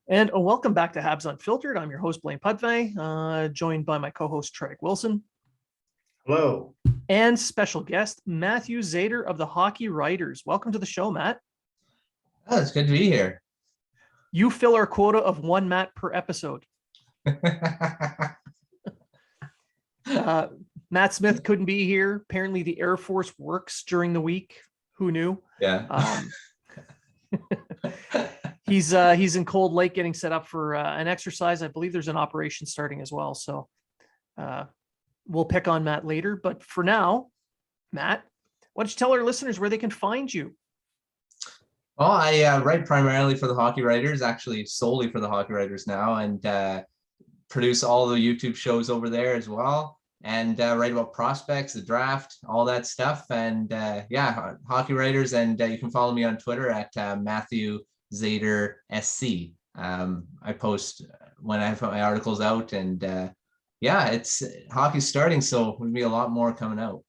And welcome back to Habs Unfiltered. I'm your host, Blaine Pudvey, joined by my co-host, Treg Wilson. Hello. And special guest, Matthew Zator of the Hockey Writers. Welcome to the show, Matt. Oh, it's good to be here. You fill our quota of one Matt per episode. Matt Smith couldn't be here. Apparently the Air Force works during the week. Who knew? Yeah. He's in Cold Lake getting set up for an exercise. I believe there's an operation starting as well. So we'll pick on Matt later. But for now, Matt, why don't you tell our listeners where they can find you? Well, I write primarily for the Hockey Writers, actually solely for the Hockey Writers now, and produce all the YouTube shows over there as well, and write about prospects, the draft, all that stuff. And Hockey Writers, and you can follow me on Twitter at Matthew Zator SC. I post when I have my articles out, and it's hockey's starting, so there'll be a lot more coming out.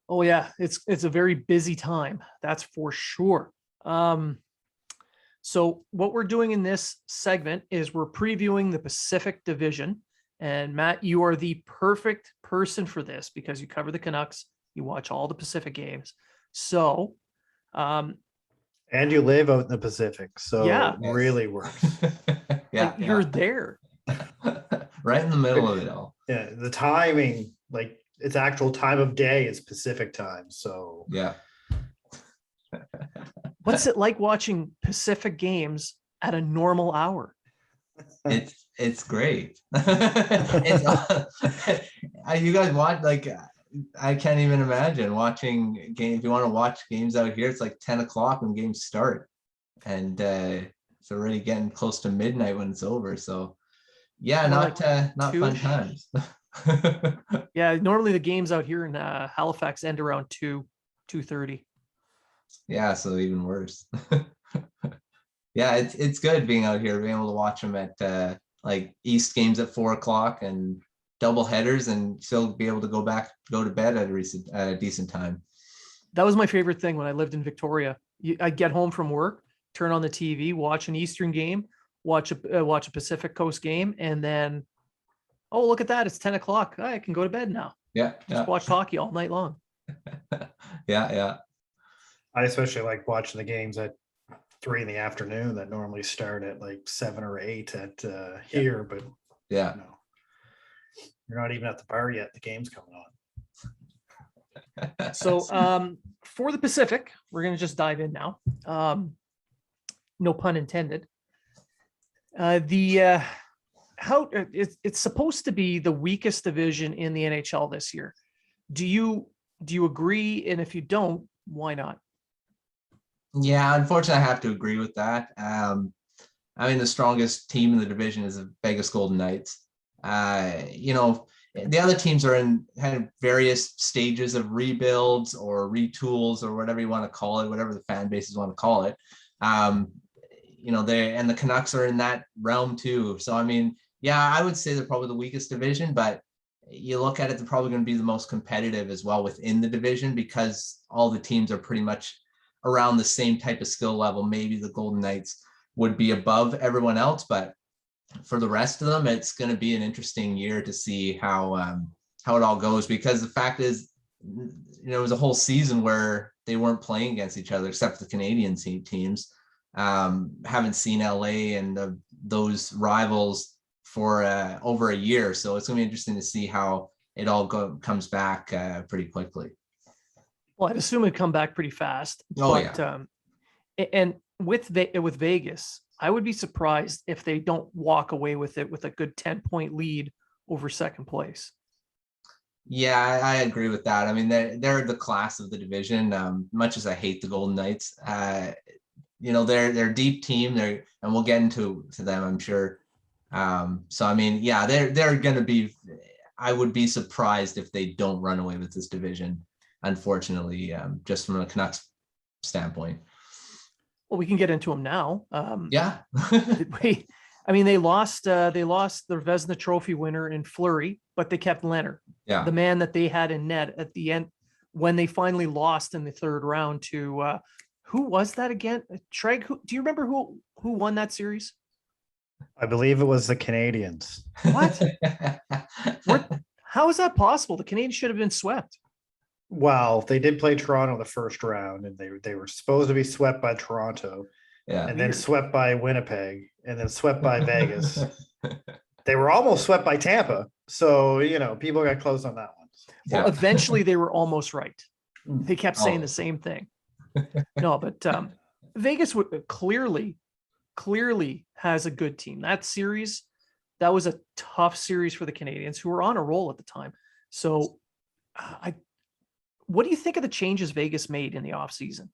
Oh yeah, it's a very busy time, that's for sure. So what we're doing in this segment is we're previewing the Pacific Division, and Matt, you are the perfect person for this because you cover the Canucks, you watch all the Pacific games. So and you live out in the Pacific, so yeah, it really works. You're there. Right in the middle of it all. Yeah, the timing, like its actual time of day is Pacific time. So yeah. What's it like watching Pacific games at a normal hour? It's great. You guys watch, like, I can't even imagine watching games. If you want to watch games out here, it's like 10 o'clock when games start, and it's already getting close to midnight when it's over. So yeah, not fun times. Yeah, normally the games out here in Halifax end around 2:30. Yeah, so even worse. Yeah, it's good being out here, being able to watch them at like East games at 4 o'clock and double headers, and still be able to go to bed at a decent time. That was my favorite thing when I lived in Victoria. I'd get home from work, turn on the TV, watch an Eastern game, watch a Pacific Coast game, and then, oh, look at that, it's 10 o'clock. I can go to bed now. Yeah. Just watch hockey all night long. Yeah. I especially like watching the games at 3 in the afternoon that normally start at like 7 or 8 at here, but yeah, no, you're not even at the bar yet. The game's coming on. So for the Pacific, we're going to just dive in now. No pun intended. It's supposed to be the weakest division in the NHL this year. Do you agree? And if you don't, why not? Yeah, unfortunately, I have to agree with that. The strongest team in the division is the Vegas Golden Knights. The other teams are in kind of various stages of rebuilds or retools or whatever you want to call it, whatever the fan bases want to call it. The Canucks are in that realm too. So, I would say they're probably the weakest division, but you look at it, they're probably going to be the most competitive as well within the division because all the teams are pretty much around the same type of skill level. Maybe the Golden Knights would be above everyone else, but for the rest of them, it's going to be an interesting year to see how it all goes, because the fact is, it was a whole season where they weren't playing against each other except the Canadian teams. Haven't seen LA and those rivals for over a year, so it's going to be interesting to see how it all comes back pretty quickly. Well, I'd assume it'd come back pretty fast. Yeah. And with Vegas, I would be surprised if they don't walk away with it with a good 10-point lead over second place. Yeah, I agree with that. They're the class of the division. Much as I hate the Golden Knights, they're a deep team. And we'll get into them, I'm sure. They're going to be. I would be surprised if they don't run away with this division. Unfortunately, just from a Canucks standpoint. Well, we can get into them now. Yeah. They lost their Vezina Trophy winner in Fleury, but they kept Leonard, the man that they had in net at the end when they finally lost in the third round to who was that again? Treg, do you remember who won that series? I believe it was the Canadians. What? How is that possible? The Canadians should have been swept. Well, they did play Toronto in the first round, and they were supposed to be swept by Toronto, Yeah. and then Weird. swept by Winnipeg, and then swept by Vegas. They were almost swept by Tampa, so people got close on that one. Well, Yeah. eventually they were almost right. Mm. They kept saying Oh. the same thing. No, but Vegas clearly has a good team. That series, that was a tough series for the Canadians, who were on a roll at the time. So, what do you think of the changes Vegas made in the offseason?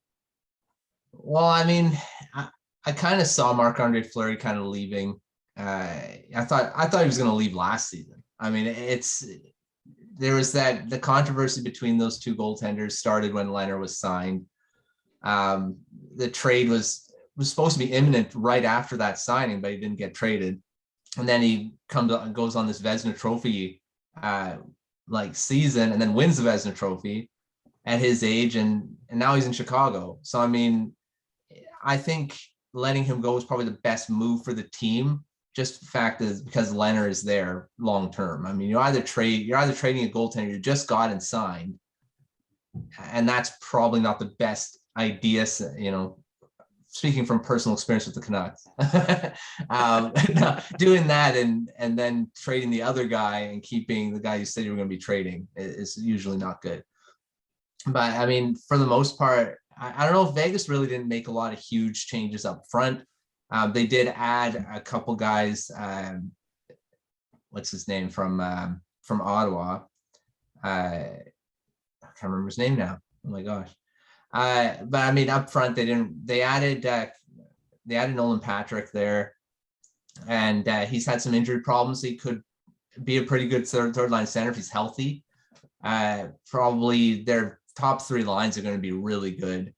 Well, I mean, I kind of saw Marc-Andre Fleury kind of leaving. I thought he was going to leave last season. I mean, there was the controversy between those two goaltenders started when Leonard was signed. The trade was supposed to be imminent right after that signing, but he didn't get traded. And then he goes on this Vezina Trophy season, and then wins the Vezina Trophy at his age, and now he's in Chicago. So I mean, I think letting him go is probably the best move for the team. Just the fact is because Leonard is there long term. I mean, you're either trading a goaltender you just got and signed, and that's probably not the best idea. Speaking from personal experience with the Canucks, doing that and then trading the other guy and keeping the guy you said you were going to be trading is usually not good. But I mean, for the most part, I don't know if Vegas really didn't make a lot of huge changes up front. They did add a couple guys. What's his name from Ottawa? I can't remember his name now. Oh my gosh. But I mean, up front, they added Nolan Patrick there, and he's had some injury problems. He could be a pretty good third line center if he's healthy. Probably their top three lines are going to be really good.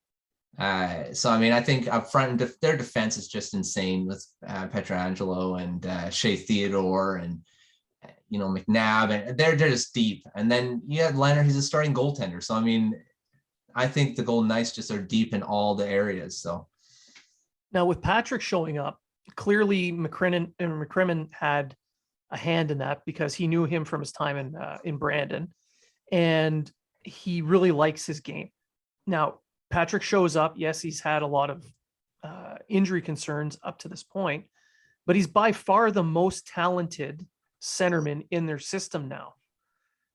So I mean, I think up front, their defense is just insane with Pietrangelo and Shea Theodore and McNabb, and they're just deep. And then you have Leonard; he's a starting goaltender. So I mean, I think the Golden Knights just are deep in all the areas. So now with Patrick showing up, clearly McCrimmon had a hand in that because he knew him from his time in Brandon, and he really likes his game. Now Patrick shows up. Yes, he's had a lot of injury concerns up to this point, but he's by far the most talented centerman in their system now.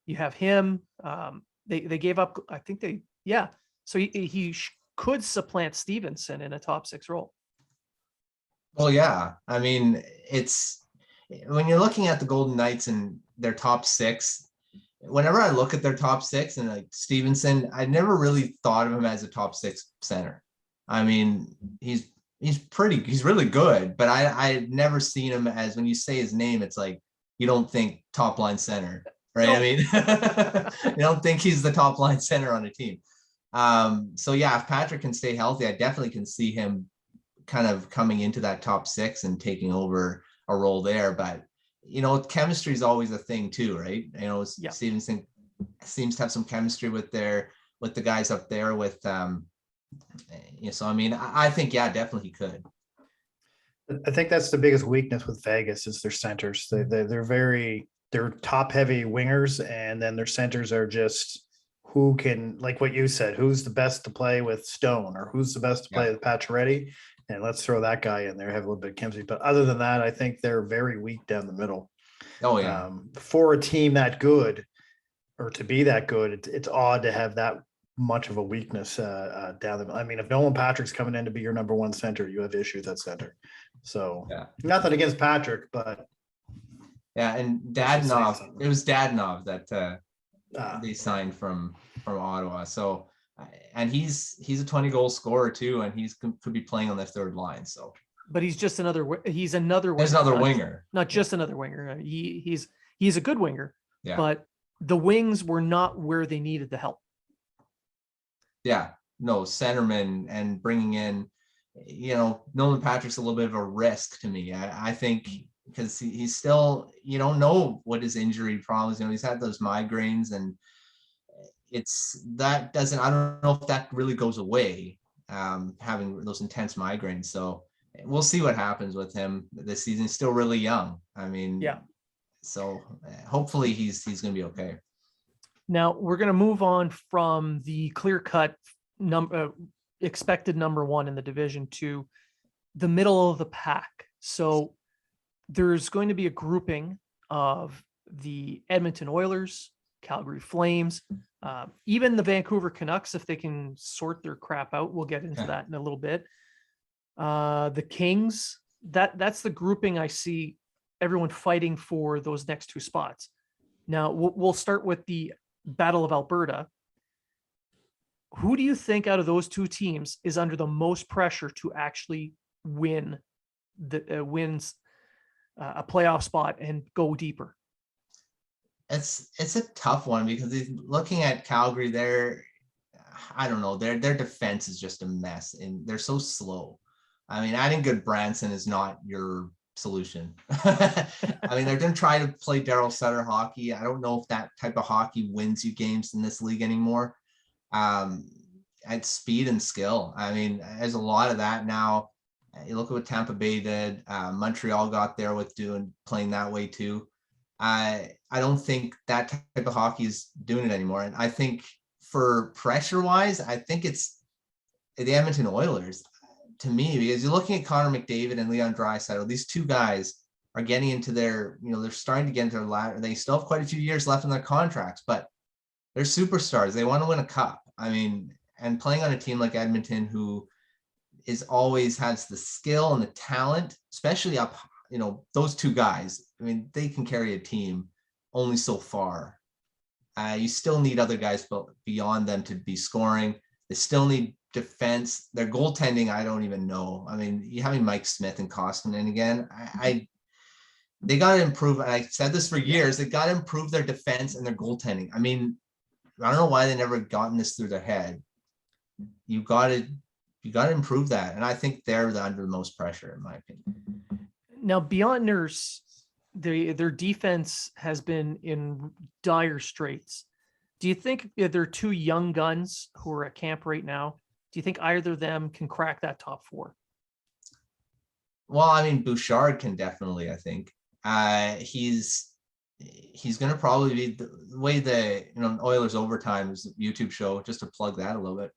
You have him. They gave up. I think so he could supplant Stevenson in a top six role. Well, yeah. I mean, it's when you're looking at the Golden Knights and their top six, whenever I look at their top six and like Stevenson, I never really thought of him as a top six center. I mean, he's really good, but I never seen him as, when you say his name, it's like, you don't think top line center, right? No. I mean, you don't think he's the top line center on a team. So yeah, if Patrick can stay healthy, I definitely can see him kind of coming into that top six and taking over a role there. But chemistry is always a thing too, right? Yeah. Stevenson seems to have some chemistry with the guys up there with so I mean, I think definitely he could. I think that's the biggest weakness with Vegas is their centers. They're top heavy wingers, and then their centers are just who can, like what you said, who's the best to play with Stone, or who's the best to play with Pacioretty, and let's throw that guy in there, have a little bit of chemistry. But other than that, I think they're very weak down the middle. Oh yeah. For a team that good, or to be that good, it's odd to have that much of a weakness down the middle. I mean, if Nolan Patrick's coming in to be your number one center, you have issues at center. So nothing against Patrick, but and Dadonov, it was Dadonov that they signed from Ottawa. So, and he's a 20-goal scorer too, and could be playing on the third line. So, but he's just another winger. There's another winger, not just another winger. He's a good winger, but the wings were not where they needed the help. Yeah, no, centerman, and bringing in, Nolan Patrick's a little bit of a risk to me. I think because he's still, you don't know what his injury problems, he's had those migraines, and I don't know if that really goes away, having those intense migraines. So we'll see what happens with him this season. He's still really young. I mean, Yeah. So hopefully he's going to be okay. Now we're going to move on from the clear-cut expected number one in the division to the middle of the pack. So there's going to be a grouping of the Edmonton Oilers, Calgary Flames, even the Vancouver Canucks, if they can sort their crap out. We'll get into that in a little bit. The Kings, that's the grouping I see everyone fighting for those next two spots. Now we'll start with the Battle of Alberta. Who do you think out of those two teams is under the most pressure to actually wins a playoff spot and go deeper? It's a tough one because looking at Calgary, I don't know, their defense is just a mess and they're so slow. I mean, adding Goodbranson is not your solution. I mean, they're going to try to play Daryl Sutter hockey. I don't know if that type of hockey wins you games in this league anymore. At speed and skill. I mean, there's a lot of that now. You look at what Tampa Bay did. Montreal got there with playing that way too. I don't think that type of hockey is doing it anymore. And I think for pressure wise, I think it's the Edmonton Oilers to me, because you're looking at Connor McDavid and Leon Draisaitl. These two guys are getting into they're starting to get into their ladder. They still have quite a few years left in their contracts, but they're superstars. They want to win a cup. I mean, and playing on a team like Edmonton, who always has the skill and the talent, especially up, those two guys. I mean, they can carry a team only so far. You still need other guys beyond them to be scoring. They still need defense. Their goaltending, I don't even know. I mean, you having Mike Smith and Koskinen again, they got to improve. And I said this for years. They got to improve their defense and their goaltending. I mean, I don't know why they never gotten this through their head. You got to improve that. And I think they're under the most pressure, in my opinion. Now, beyond Nurse, their defense has been in dire straits. Do you think they're two young guns who are at camp right now? Do you think either of them can crack that top four? Well, I mean, Bouchard can definitely, I think. He's going to probably be the way Oilers Overtime is a YouTube show, just to plug that a little bit.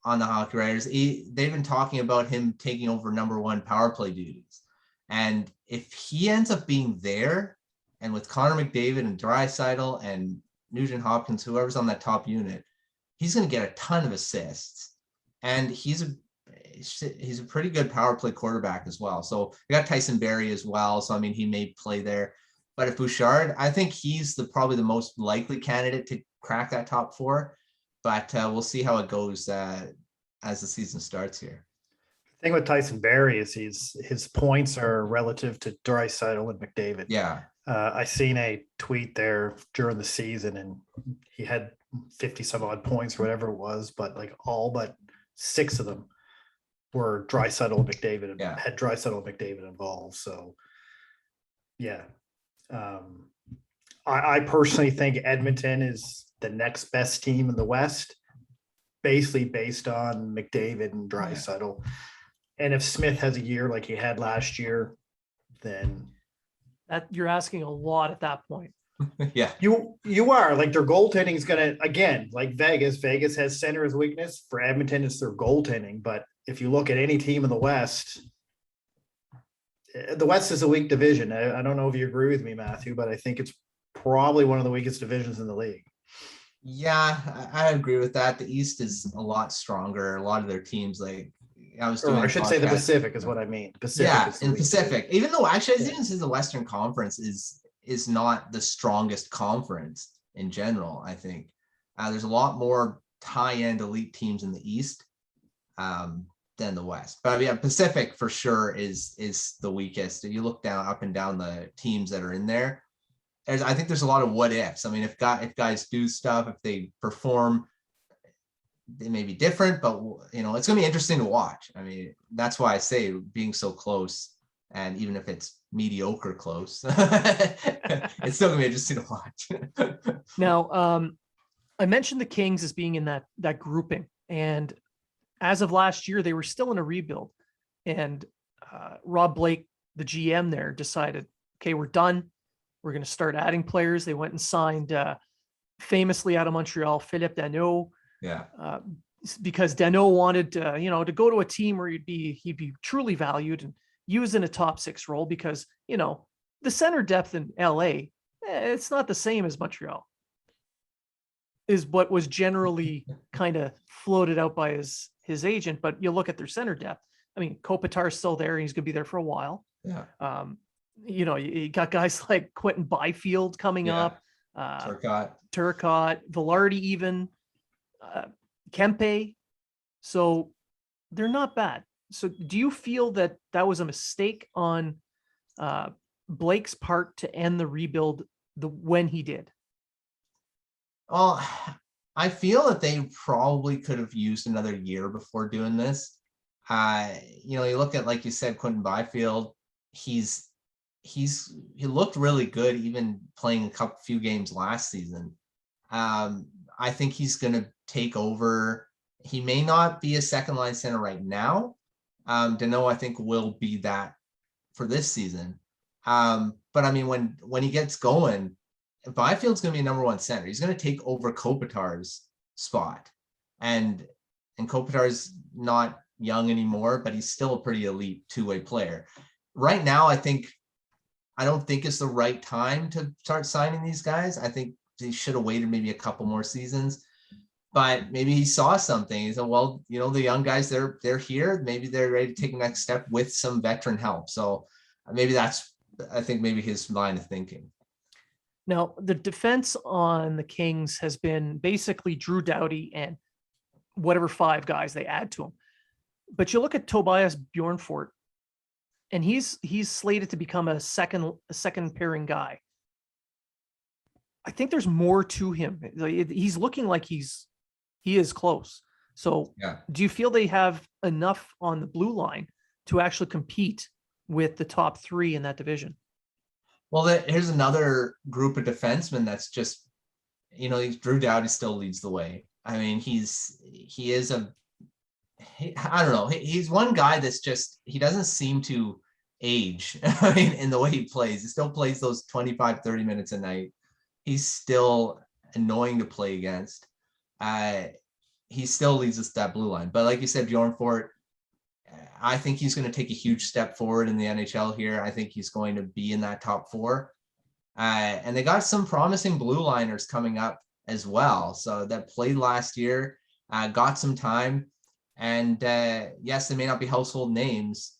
On the Hockey Writers, they've been talking about him taking over number one power play duties. And if he ends up being there, and with Connor McDavid and Draisaitl and Nugent Hopkins, whoever's on that top unit, he's going to get a ton of assists. And he's a pretty good power play quarterback as well. So we got Tyson Berry as well. So, I mean, he may play there. But if Bouchard, I think he's probably the most likely candidate to crack that top four. But we'll see how it goes as the season starts here. The thing with Tyson Berry is his points are relative to Draisaitl and McDavid. Yeah. I seen a tweet there during the season, and he had 50 some odd points or whatever it was, but like all but 6 of them were Draisaitl and McDavid, and had Draisaitl and McDavid involved. So, yeah. I personally think Edmonton is the next best team in the West, basically based on McDavid and Draisaitl. And if Smith has a year like he had last year, then that you're asking a lot at that point. Yeah, you are. Like, their goaltending is gonna, again, like Vegas has center as weakness. For Edmonton, it's their goaltending. But if you look at any team in the West is a weak division. I don't know if you agree with me, Matthew, but I think it's probably one of the weakest divisions in the league. Yeah, I agree with that. The East is a lot stronger. A lot of their teams, like I should say the Pacific is what I mean. Pacific. Yeah, in Pacific. Even though actually I didn't say the Western Conference is not the strongest conference in general. I think there's a lot more high-end elite teams in the East than the West. But yeah, Pacific for sure is the weakest. If you look up and down the teams that are in there, I think there's a lot of what ifs. I mean, if guys do stuff, if they perform, they may be different, but it's going to be interesting to watch. I mean, that's why I say being so close, and even if it's mediocre close, it's still going to be interesting to watch. Now, I mentioned the Kings as being in that grouping, and as of last year, they were still in a rebuild. And Rob Blake, the GM there, decided, okay, we're done. We're going to start adding players. They went and signed famously out of Montreal, Philippe Danault, Yeah. because Danault wanted to go to a team where he'd be truly valued and used in a top six role, because the center depth in LA, it's not the same as Montreal, is what was generally kind of floated out by his agent. But you look at their center depth. I mean, Kopitar's still there, and he's going to be there for a while. Yeah. You got guys like Quentin Byfield coming up, Turcotte, Velarde, even Kempe. So they're not bad. So do you feel that was a mistake on Blake's part to end the rebuild when he did? Well, I feel that they probably could have used another year before doing this. You look at, like you said, Quentin Byfield. He looked really good, even playing a few games last season. I think he's going to take over. He may not be a second line center right now. Danault, I think, will be that for this season. But I mean, when he gets going, Byfield's going to be a number one center. He's going to take over Kopitar's spot, and Kopitar's not young anymore, but he's still a pretty elite two-way player. Right now, I don't think it's the right time to start signing these guys. I think they should have waited maybe a couple more seasons, but maybe he saw something. He said, well, the young guys, they're here. Maybe they're ready to take the next step with some veteran help. So maybe maybe his line of thinking. Now, the defense on the Kings has been basically Drew Doughty and whatever five guys they add to him. But you look at Tobias Bjornfort, and he's slated to become a second pairing guy. I think there's more to him. He's looking like he is close. So yeah. Do you feel they have enough on the blue line to actually compete with the top three in that division? Well, here's another group of defensemen that's just, Drew Doughty still leads the way. I mean, I don't know. He's one guy that's just, he doesn't seem to age in the way he plays. He still plays those 25, 30 minutes a night. He's still annoying to play against. He still leads us that blue line. But like you said, Bjornfort, I think he's going to take a huge step forward in the NHL here. I think he's going to be in that top four. And they got some promising blue liners coming up as well. So that played last year, got some time. And yes, they may not be household names,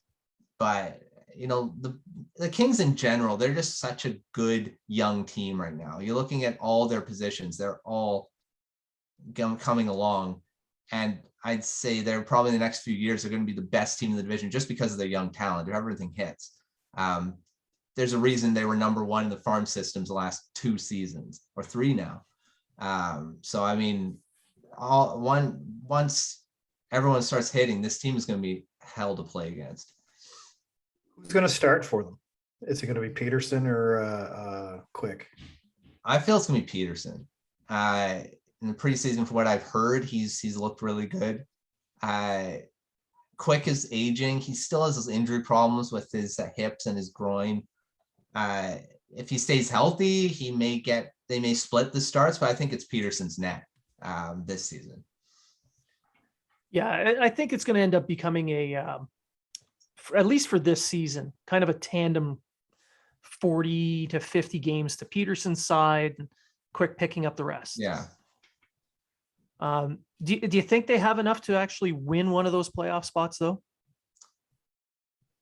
but the Kings in general, they're just such a good young team right now. You're looking at all their positions. They're all coming along. And I'd say they're probably in the next few years, they're going to be the best team in the division just because of their young talent. If everything hits. There's a reason they were number one in the farm systems the last 2 seasons or 3 now. So, I mean, once everyone starts hitting, this team is going to be hell to play against. Who's going to start for them? Is it going to be Peterson or Quick? I feel it's going to be Peterson. In the preseason, for what I've heard, he's looked really good. Quick is aging. He still has those injury problems with his hips and his groin. If he stays healthy, they may split the starts, but I think it's Peterson's net this season. Yeah, I think it's going to end up becoming at least for this season, kind of a tandem 40 to 50 games to Peterson's side, and Quick picking up the rest. Yeah. Do you think they have enough to actually win one of those playoff spots, though?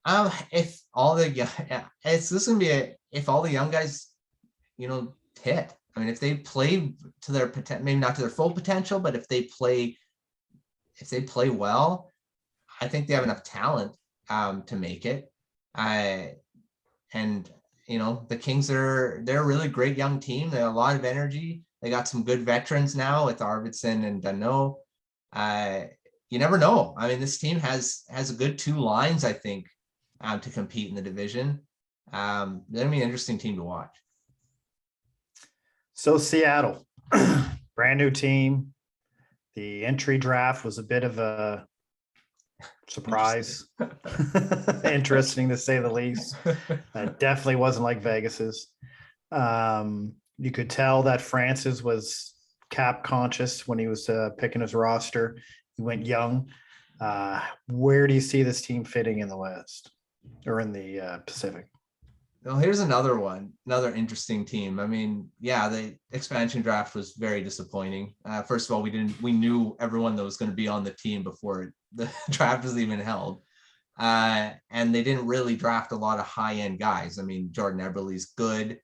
If all the if all the young guys, hit. I mean, if they play to their potential, maybe not to their full potential, but if they play well, I think they have enough talent to make it. And the Kings they're a really great young team. They have a lot of energy. They got some good veterans now with Arvidsson and Danault. You never know. I mean, this team has a good 2 lines, I think, to compete in the division. They're gonna be an interesting team to watch. So Seattle, brand new team. The entry draft was a bit of a Surprise. Interesting to say the least. Definitely wasn't like Vegas's. You could tell that Francis was cap conscious when he was picking his roster. He went young. Where do you see this team fitting in the West or in the Pacific? Well, here's another one, another interesting team. I mean, yeah, the expansion draft was very disappointing. First of all, we knew everyone that was going to be on the team before the draft was even held. And they didn't really draft a lot of high-end guys. I mean, Jordan Eberle's good,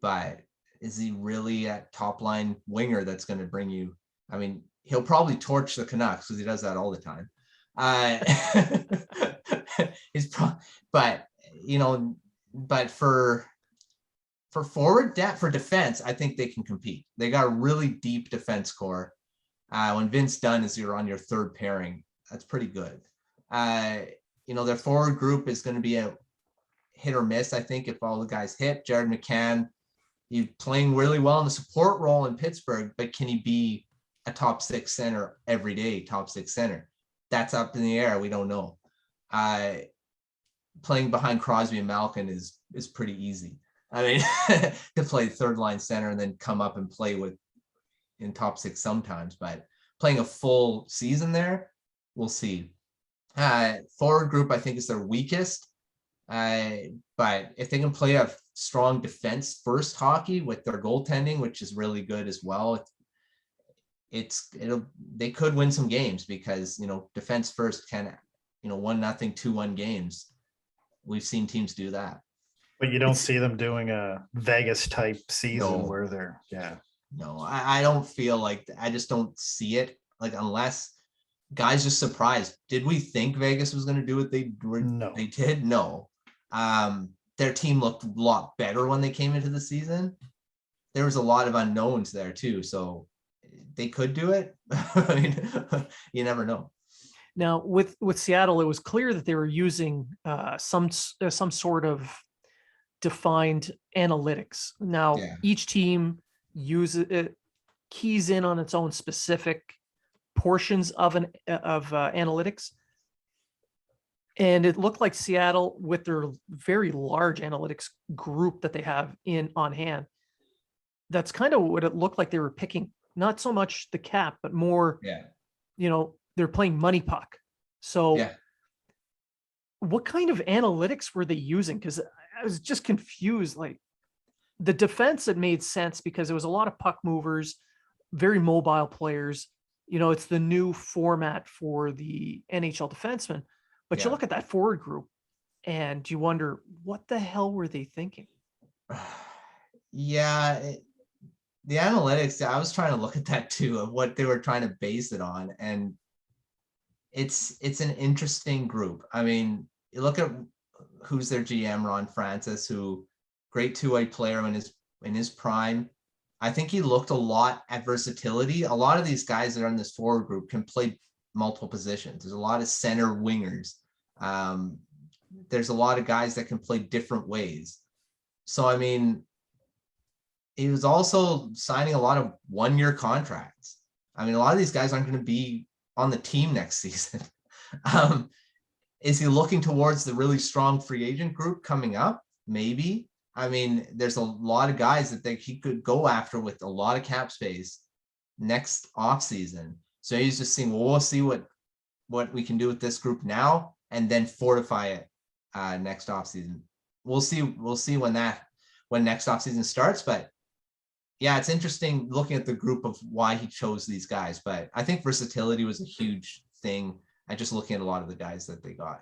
but is he really a top line winger that's going to bring you? I mean, he'll probably torch the Canucks because he does that all the time. But you know, but for forward depth, for defense, I think they can compete. They got a really deep defense core. When Vince Dunn is on your third pairing, that's pretty good. You know, their forward group is going to be a hit or miss. I think if all the guys hit, Jared McCann, he's playing really well in the support role in Pittsburgh, but can he be a top six center every day? Top six center, that's up in the air. We don't know. Playing behind Crosby and Malkin is pretty easy. I mean, to play third line center and then come up and play in top six sometimes, but playing a full season there, we'll see. Forward group, I think, is their weakest. But if they can play a strong defense first hockey with their goaltending, which is really good as well, they could win some games because, you know, defense first can, you know, 1-0, 2-1 games. We've seen teams do that. But you don't see them doing a Vegas type season where they're, No, I don't feel like, I just don't see it. Like, unless guys just surprised. Did we think Vegas was going to do what they were? No. They did? No. Their team looked a lot better when they came into the season. There was a lot of unknowns there too. So they could do it. I mean, you never know. Now with Seattle, it was clear that they were using some sort of defined analytics. Now each team keys in on its own specific portions of analytics, and it looked like Seattle, with their very large analytics group that they have on hand, that's kind of what it looked like. They were picking not so much the cap, but more, you know, they're playing money puck. So what kind of analytics were they using? Because I was just confused. Like, the defense, it made sense because it was a lot of puck movers, very mobile players. You know, it's the new format for the NHL defenseman. But you look at that forward group and you wonder, what the hell were they thinking? The analytics, I was trying to look at that too, of what they were trying to base it on. And it's an interesting group. I mean, you look at who's their GM, Ron Francis, who great two-way player in his prime. I think he looked a lot at versatility. A lot of these guys that are in this forward group can play multiple positions. There's a lot of center wingers. There's a lot of guys that can play different ways. So, I mean, he was also signing a lot of one-year contracts. I mean, a lot of these guys aren't going to be on the team next season. Is he looking towards the really strong free agent group coming up? Maybe. I mean, there's a lot of guys that he could go after with a lot of cap space next offseason. So he's just saying, well, we'll see what we can do with this group now and then fortify it next offseason. We'll see when next offseason starts. But yeah, it's interesting looking at the group of why he chose these guys. But I think versatility was a huge thing. And just looking at a lot of the guys that they got.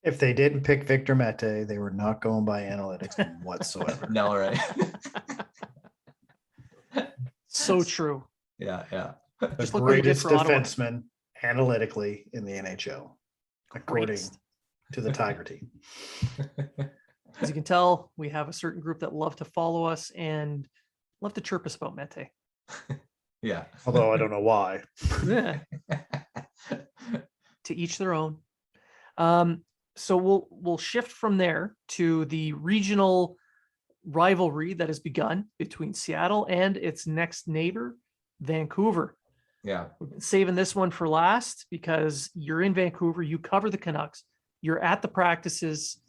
If they didn't pick Victor Mete, they were not going by analytics whatsoever. No, right? So true. Yeah. The greatest defenseman analytically in the NHL, according to the Tiger team. As you can tell, we have a certain group that love to follow us and love to chirp us about Mete. Yeah. Although I don't know why. To each their own. So we'll shift from there to the regional rivalry that has begun between Seattle and its next neighbor, Vancouver. Yeah. Saving this one for last because you're in Vancouver, you cover the Canucks, you're at the practices.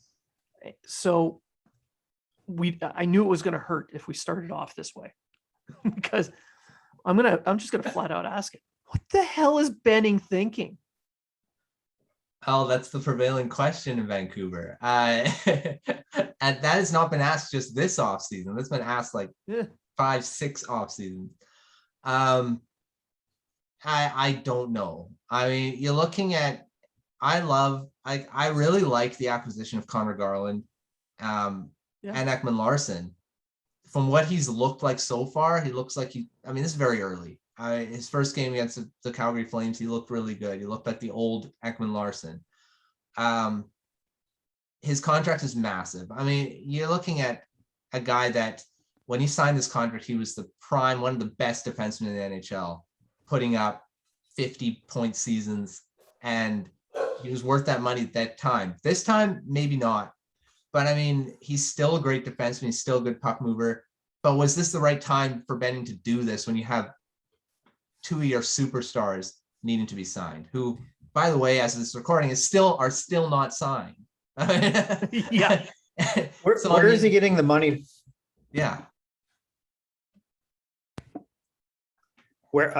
So I knew it was going to hurt if we started off this way because I'm just going to flat out ask it. What the hell is Benning thinking? Oh, that's the prevailing question in Vancouver. And that has not been asked just this offseason. That's been asked like 5-6 off seasons. I don't know. I mean, you're looking at, I really like the acquisition of Connor Garland and Ekman Larson. From what he's looked like so far, he looks like this is very early. His first game against the Calgary Flames, he looked really good. He looked like the old Ekman Larson. His contract is massive. I mean, you're looking at a guy that when he signed this contract, he was one of the best defensemen in the NHL, putting up 50-point seasons, and he was worth that money at that time. This time, maybe not. But I mean, he's still a great defenseman. He's still a good puck mover. But was this the right time for Benning to do this when you have two of your superstars needing to be signed, who, by the way, as of this recording, are still not signed? Yeah. Where is he getting the money? Yeah. Where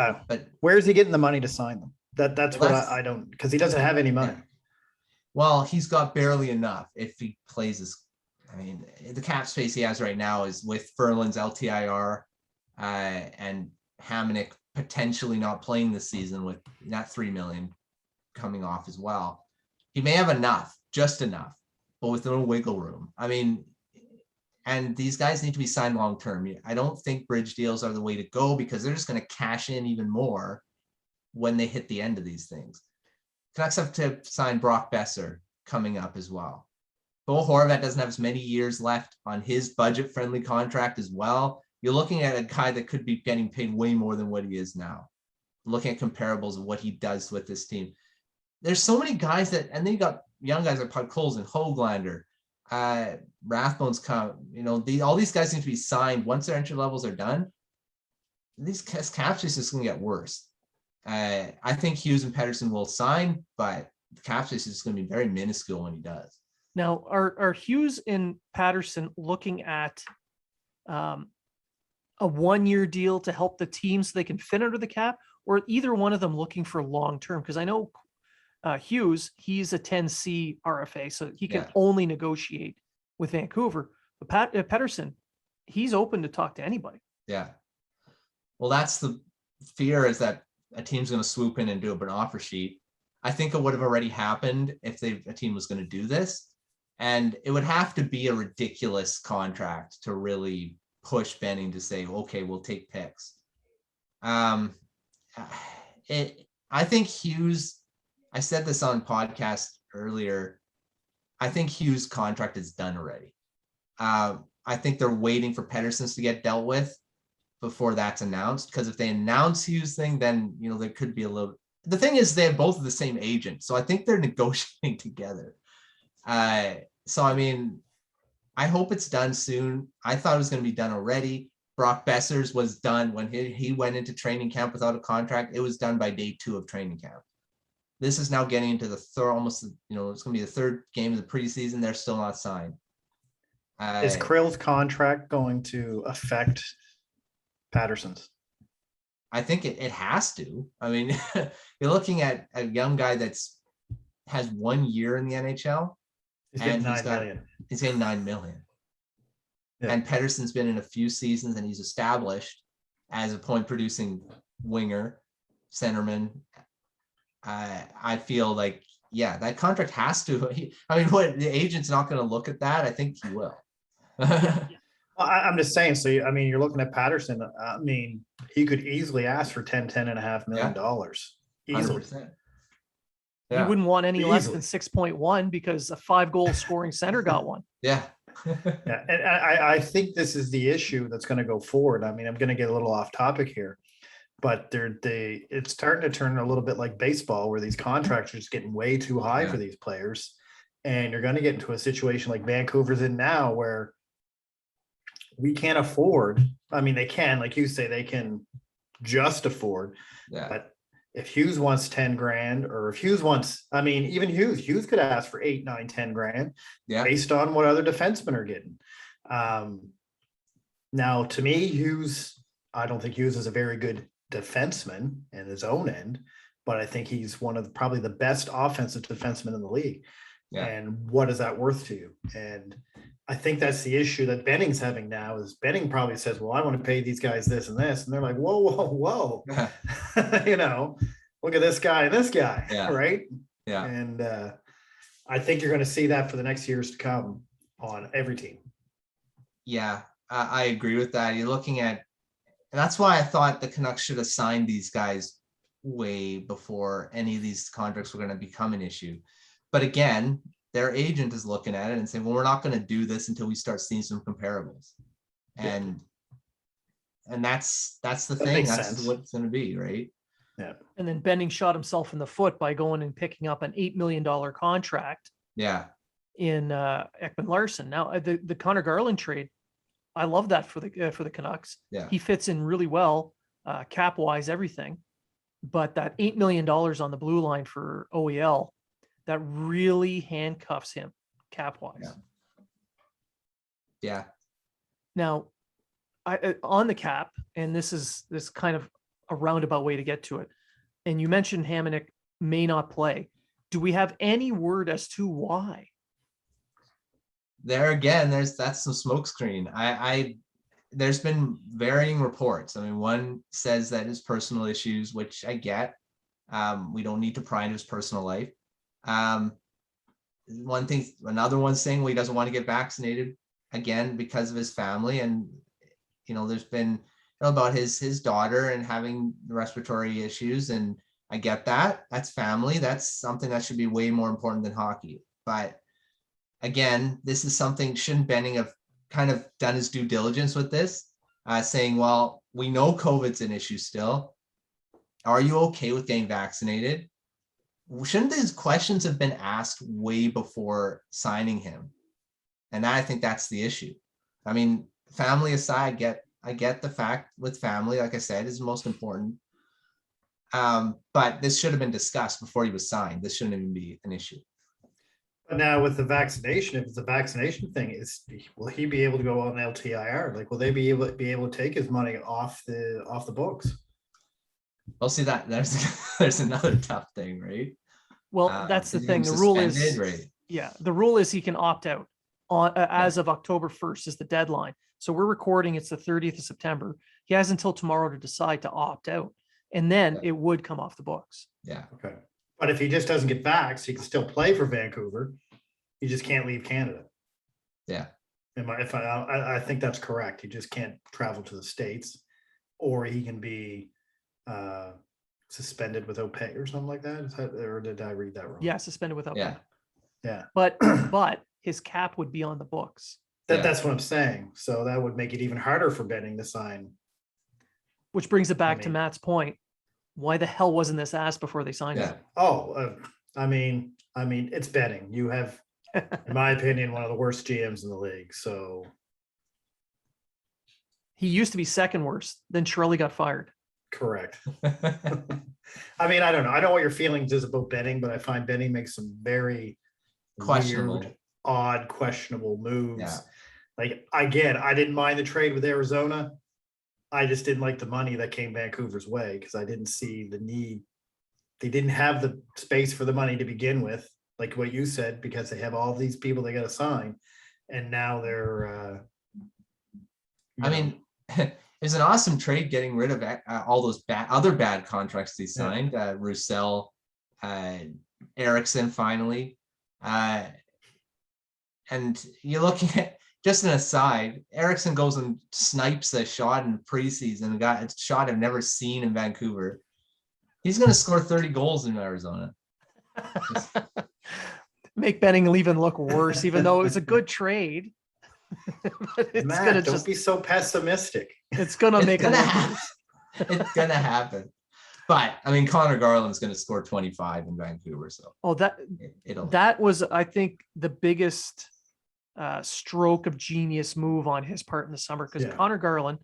is he getting the money to sign them? That's what I don't, because he doesn't have any money. Yeah. Well, he's got barely enough if he plays the cap space he has right now is with Ferland's LTIR and Hamonic potentially not playing this season with that $3 million coming off as well. He may have enough, just enough, but with no wiggle room. I mean, and these guys need to be signed long-term. I don't think bridge deals are the way to go because they're just going to cash in even more when they hit the end of these things. Canucks have to sign Brock Besser coming up as well. Bo Horvat doesn't have as many years left on his budget-friendly contract as well. You're looking at a guy that could be getting paid way more than what he is now. Looking at comparables of what he does with this team. There's so many guys and then you got young guys like Podkolzin and Hoglander, Rathbone's come, all these guys need to be signed. Once their entry levels are done, these cap space is going to get worse. I think Hughes and Pettersson will sign, but the cap space is going to be very minuscule when he does. Now, are Hughes and Patterson looking at a 1-year deal to help the team so they can fit under the cap, or either one of them looking for long-term? Because I know Hughes, he's a 10C RFA, so he can only negotiate with Vancouver. But Pettersson, he's open to talk to anybody. Yeah. Well, that's the fear, is that a team's going to swoop in and do an offer sheet. I think it would have already happened if a team was going to do this. And it would have to be a ridiculous contract to really push Benning to say, okay, we'll take picks. I think Hughes, I said this on podcast earlier, I think Hughes' contract is done already. I think they're waiting for Pettersson's to get dealt with before that's announced. Because if they announce Hughes' thing, then, there could be a little, the thing is they have both of the same agent. So I think they're negotiating together. So, I hope it's done soon. I thought it was going to be done already. Brock Besser's was done when he went into training camp without a contract. It was done by day 2 of training camp. This is now getting into the third, almost, it's going to be the third game of the preseason. They're still not signed. Is Krill's contract going to affect Patterson's? I think it has to. You're looking at a young guy has 1 year in the NHL. He's getting $9 million. He's getting $9 million. Yeah. And Pettersson's been in a few seasons and he's established as a point producing winger, centerman. I feel like, that contract has to, what, the agent's not going to look at that? I think he will. Well, I'm just saying, so, you're looking at Patterson. He could easily ask for $10.5 million. Easily. 100%. You wouldn't want any less than 6.1 because a 5-goal scoring center got one. Yeah. Yeah. And I think this is the issue that's going to go forward. I'm going to get a little off topic here, but it's starting to turn a little bit like baseball, where these contracts are just getting way too high for these players. And you're going to get into a situation like Vancouver's in now, where we can't afford, they can, like you say, they can just afford. Yeah. But if Hughes wants 10 grand, or if Hughes wants, I mean, even Hughes could ask for 8, 9, 10 grand Yeah. based on what other defensemen are getting. Now, to me, I don't think Hughes is a very good defenseman in his own end, but I think he's one of probably the best offensive defensemen in the league. Yeah. And what is that worth to you? And I think that's the issue that Benning's having now. Is Benning probably says, well, I want to pay these guys this and this. And they're like, whoa, whoa, whoa. You know, look at this guy and this guy. Yeah. Right. Yeah. And I think you're going to see that for the next years to come on every team. Yeah, I agree with that. You're looking at, and that's why I thought the Canucks should have signed these guys way before any of these contracts were going to become an issue. But again, their agent is looking at it and saying, well, we're not going to do this until we start seeing some comparables. And that's the thing. That's sense. what it's going to be, right? Yeah. And then Benning shot himself in the foot by going and picking up an $8 million contract Yeah. in Ekman Larson. Now the Connor Garland trade, I love that for the Canucks. Yeah. He fits in really well, cap wise, everything. But that $8 million on the blue line for OEL, that really handcuffs him cap wise. Yeah. Yeah. Now, on the cap, and this is kind of a roundabout way to get to it. And you mentioned Hamonic may not play. Do we have any word as to why? There again, that's some smokescreen. There's been varying reports. I mean, one says that his personal issues, which I get. We don't need to pry into his personal life. Another one's saying, well, he doesn't want to get vaccinated again because of his family. And, you know, there's been about his daughter and having respiratory issues. And I get that. That's family. That's something that should be way more important than hockey. But again, this is something, shouldn't Benning have kind of done his due diligence with this, saying, well, we know COVID's an issue still. Are you okay with getting vaccinated? Shouldn't these questions have been asked way before signing him? And I think that's the issue. I mean, family aside, I get the fact with family, like I said, is most important. But this should have been discussed before he was signed. This shouldn't even be an issue. But now with the vaccination, if it's a vaccination thing, will he be able to go on LTIR? Like, will they be able to take his money off the books? Well, see that there's another tough thing, right? Well, that's the Is he thing. The rule suspended, is, right? yeah, the rule is he can opt out on as of October 1st is the deadline. So we're recording, it's the 30th of September. He has until tomorrow to decide to opt out, and then it would come off the books. Yeah. Okay. But if he just doesn't get vaxxed, he can still play for Vancouver. He just can't leave Canada. Yeah. I think that's correct. He just can't travel to the States, or he can be suspended without pay or something like that. Or did I read that wrong? Yeah, suspended without Yeah. pay. Yeah. But his cap would be on the books. That's what I'm saying. So that would make it even harder for Benning to sign. Which brings it back to Matt's point. Why the hell wasn't this asked before they signed Yeah. it? Oh, I mean, it's Benning. You have, in my opinion, one of the worst GMs in the league. So He used to be second worst. Then Shirley got fired. correct. I mean, I don't know. I know what your feelings is about Benning, but I find Benning makes some very Questionable. weird, odd, questionable moves. Yeah. Like, again, I didn't mind the trade with Arizona. I just didn't like the money that came Vancouver's way because I didn't see the need. They didn't have the space for the money to begin with, like what you said, because they have all these people they got to sign, and now they're. I mean, it was an awesome trade getting rid of all those other bad contracts they signed. Roussel, Eriksson finally. And you're looking at, just an aside, Eriksson goes and snipes a shot in preseason, a shot I've never seen in Vancouver. He's going to score 30 goals in Arizona. Make Benning even look worse, even though it was a good trade. But it's Matt, gonna don't be so pessimistic. It's gonna make him look worse. It's going to happen. But I mean, Connor Garland's going to score 25 in Vancouver. So that was, I think, the biggest stroke of genius move on his part in the summer, because Connor Garland,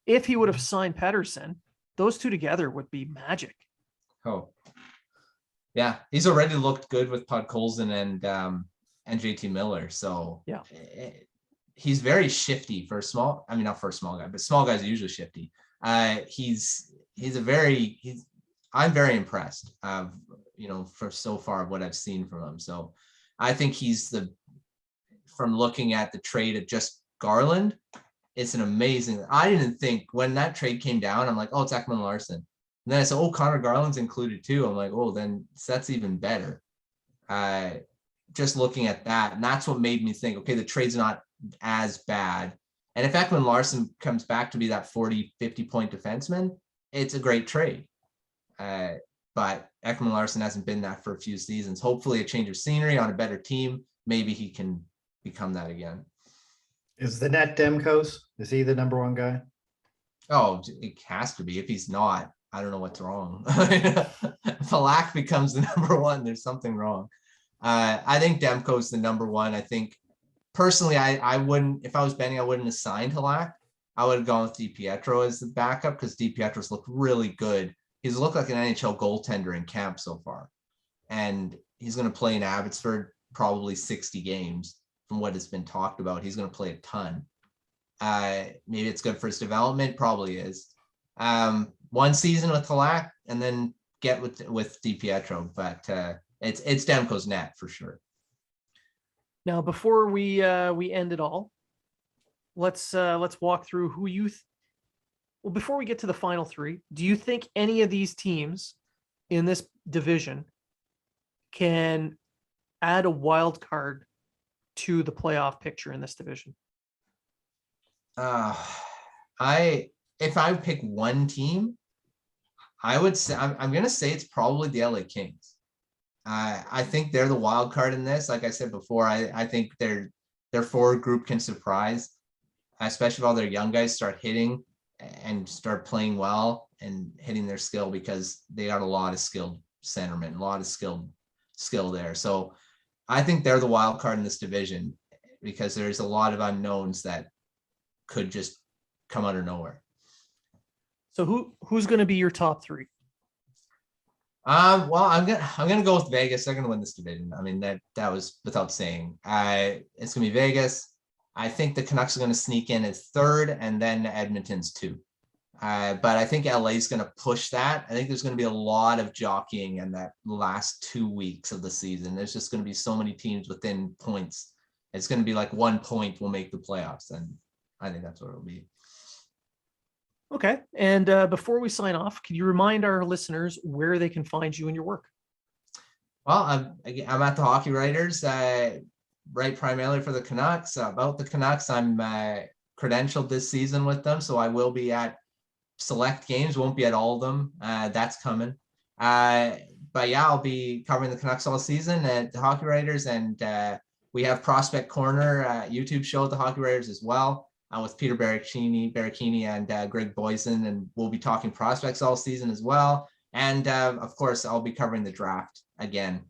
if he would have signed Pettersson, those two together would be magic. Oh, yeah, he's already looked good with Podkolzin and JT Miller. So Yeah. He's very shifty for a small. I mean, not for a small guy, but small guys are usually shifty. I'm very impressed. For so far what I've seen from him. So I think from looking at the trade of just Garland, it's an amazing. I didn't think when that trade came down, I'm like, oh, it's Ekman Larson. And then I said, oh, Connor Garland's included too. I'm like, oh, then that's even better. Just looking at that, and that's what made me think, okay, the trade's not as bad. And if Ekman Larson comes back to be that 40, 50 point defenseman, it's a great trade. But Ekman Larson hasn't been that for a few seasons. Hopefully a change of scenery on a better team. Maybe he can become that again. Is the net Demko's? Is he the number one guy? Oh, it has to be. If he's not, I don't know what's wrong. If Halak becomes the number one, there's something wrong. I think Demko's the number one. I think personally, I wouldn't, if I was betting, I wouldn't have signed Halak. I would have gone with DiPietro as the backup because DiPietro's looked really good. He's looked like an NHL goaltender in camp so far. And he's going to play in Abbotsford probably 60 games from what has been talked about. He's going to play a ton. Maybe it's good for his development. Probably is. One season with Halak and then get with DiPietro. But it's Demko's net for sure. Now, before we end it all, let's walk through who you. Well, before we get to the final three, do you think any of these teams in this division can add a wild card to the playoff picture in this division? If I would pick one team, I would say I'm going to say it's probably the LA Kings. I think they're the wild card in this. Like I said before, I think their forward group can surprise, especially if all their young guys start hitting and start playing well and hitting their skill, because they got a lot of skilled centermen, a lot of skill there. So I think they're the wild card in this division because there's a lot of unknowns that could just come out of nowhere. So who's going to be your top three? Well, I'm gonna go with Vegas. They're gonna win this division. I mean, that was without saying. It's gonna be Vegas. I think the Canucks are gonna sneak in as third, and then Edmonton's two. But I think LA is gonna push that. I think there's gonna be a lot of jockeying in that last 2 weeks of the season. There's just gonna be so many teams within points. It's gonna be like 1 point will make the playoffs, and I think that's what it'll be. Okay. And before we sign off, can you remind our listeners where they can find you and your work? Well, I'm at the Hockey Writers, write primarily for the Canucks. About the Canucks, I'm credentialed this season with them, so I will be at select games. Won't be at all of them. That's coming. But yeah, I'll be covering the Canucks all season at the Hockey Writers, and we have Prospect Corner YouTube show at the Hockey Writers as well. With Peter Barricchini and Greg Boyson, and we'll be talking prospects all season as well. And of course, I'll be covering the draft again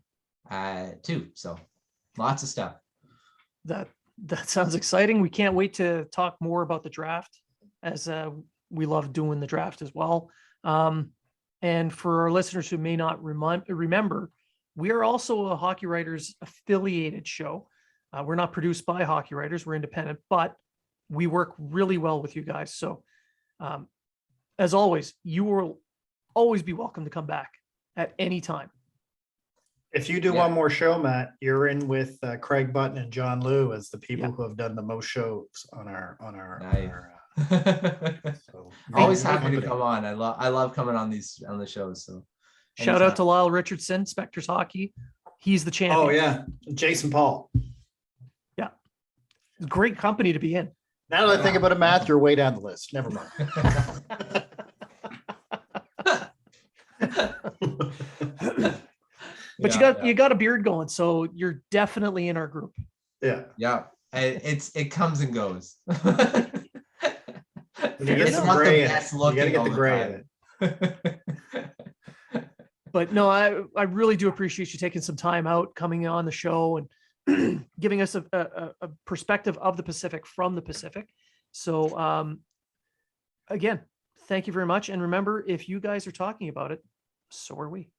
too. So lots of stuff. That sounds exciting. We can't wait to talk more about the draft, as we love doing the draft as well. And for our listeners who may not remember, we are also a Hockey Writers affiliated show. We're not produced by Hockey Writers. We're independent, but we work really well with you guys. So as always, you will always be welcome to come back at any time. If you do one more show, Matt, you're in with Craig Button and John Liu as the people who have done the most shows on our so always happy to come on. I love coming on the shows. So shout out to Lyle Richardson, Specters Hockey. He's the champion. Oh yeah. Jason Paul. Yeah. Great company to be in. Now that I think about it, Matt, you're way down the list. Never mind. But you got a beard going, so you're definitely in our group. Yeah. Yeah. It comes and goes. You get some gray in it. You gotta get the gray in it. But no, I really do appreciate you taking some time out, coming on the show and giving us a perspective of the Pacific from the Pacific. So again, Thank you very much. And remember, if you guys are talking about it, so are we.